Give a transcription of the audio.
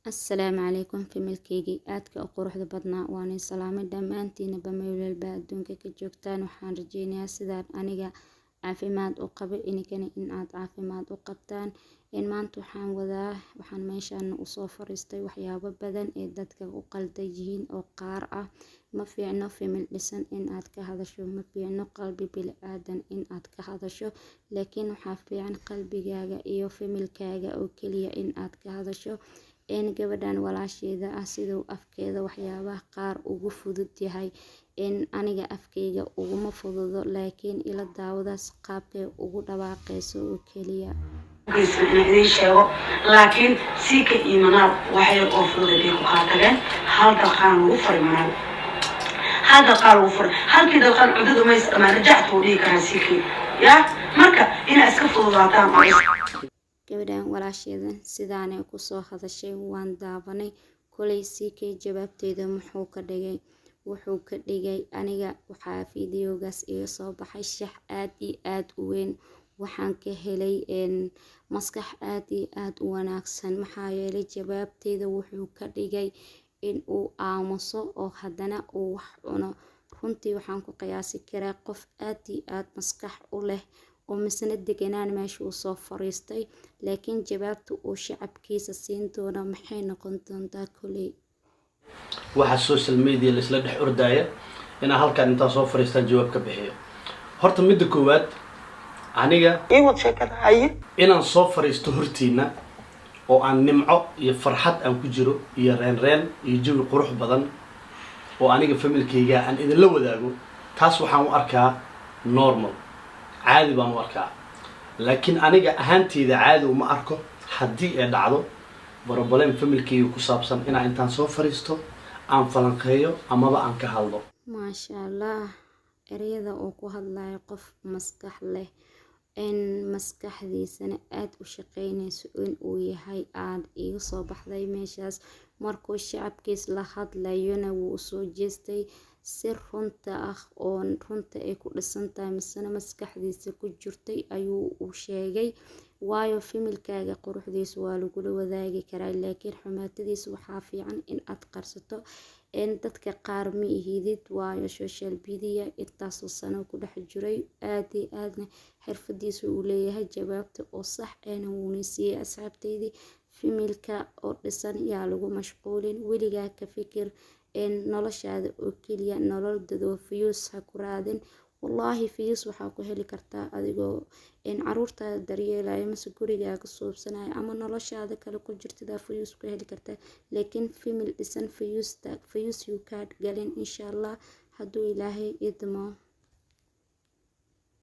السلام عليكم في ملكيجي aadka u quruxda badnaa waana salaamay dhammaantiinaba meel walba adduunka ka joogtaan waxaan rajeynayaa sidaan aniga caafimaad u qabo inikana in aad caafimaad u qabtaan maanta waxaan meeshaan u soo fariistay waxyaabo badan ee dadka u qaldan yihiin oo qaar ah ma fiicno famil dhisan in aad ka hadasho ma fiicno qalbi bini'aadan in aad ka hadasho laakiin waxaa fiican qalbigaaga iyo familkaaga oo keliya in aad ka hadasho gabadhan walaasheeda ah siduu afkeeda waxyaabaha qaar ugu fudud yahay aniga afkeyga uguma fududo laakiin ila daawadaas qaabkay ugu dhawaaqayso oo keliya idin sheego laakiin si ka iimanaa waxay oo fudud ay ku qaatageen hal daqaan ugu farimanaa halkii daqaan cudud uma isticmaal rajactu dhigi karaa si ka ya marka ina iska fududaataan gabadhan walaasheeda sidaanay ku soo hadashay waan daabanay kulay CK jawaabteeda wuxuu ka dhigay aniga waxaa fiidiyogaas iga soo baxay shax aad iyo aad u weyn waxaan ka helay maskax aad iyo aad u wanaagsan maxaa yeelay jawaabteeda wuxuu ka dhigay in uu aamuso oo haddana uu wax cuno runtii waxaan ku qiyaasi karaa qof aad iyo aad maskax u leh oo misna deganaan meesha uu soo fariistay laakiin jawaabta uu shacabkiisa siin doona maxay noqon doontaa kulay waxa social media la isla dhex ordaya inaan halkaan inta soo fariistaan jawaab ka bixiyo horta midda koowaad aniga inaan soo fariisto hortiina oo aan nimco iyo farxad aan ku jiro iyo reen iyo jawi qurux badan oo aniga familkayga aan idin la wadaago taas waxaan u arkaa normal caadi baan u arkaa laakiin aniga ahaanteyda caadi uma arko haddii ay dhacdo problem familkayga ku saabsan inaan intaan soo fariisto aan falanqeeyo amaba aan ka hadlo maasha allah ereyada uu ku hadlayo qof maskax leh maskaxdiisana aad u shaqeynayso in uu yahay aad iga soo baxday meeshaas markuu shacabkiis la hadlayona wuu soo jeestay si runta ah oo runta ay ku dhisan tahay misna maskaxdiisa ku jirtay ayuu u sheegay waayo familkaaga quruxdiisa waa lagula wadaagi karaa laakiin xumaatadiisa waxaa fiican in aad qarsato dadka qaar ma ihidid waayo social media intaasoo sano ku dhex jiray aad iyo aadna xirfadiisa uu leeyahay jawaabta oo sax ahna wuuna siiyay asxaabteydii familka oo dhisan yaa lagu mashquulin weligaa ka fikir noloshaada oo keliya nolol dadoo fiyuus ha ku raadin wallaahi fiyuus waxaa ku heli kartaa adigoo caruurtaada daryeelaya mase gurigaaga suubsanaya ama noloshaada kale ku jirtada fiyuus ku heli kartaa laakiin famil dhisan fiyuus you kaad galin insha allah hadduu ilaahay idmo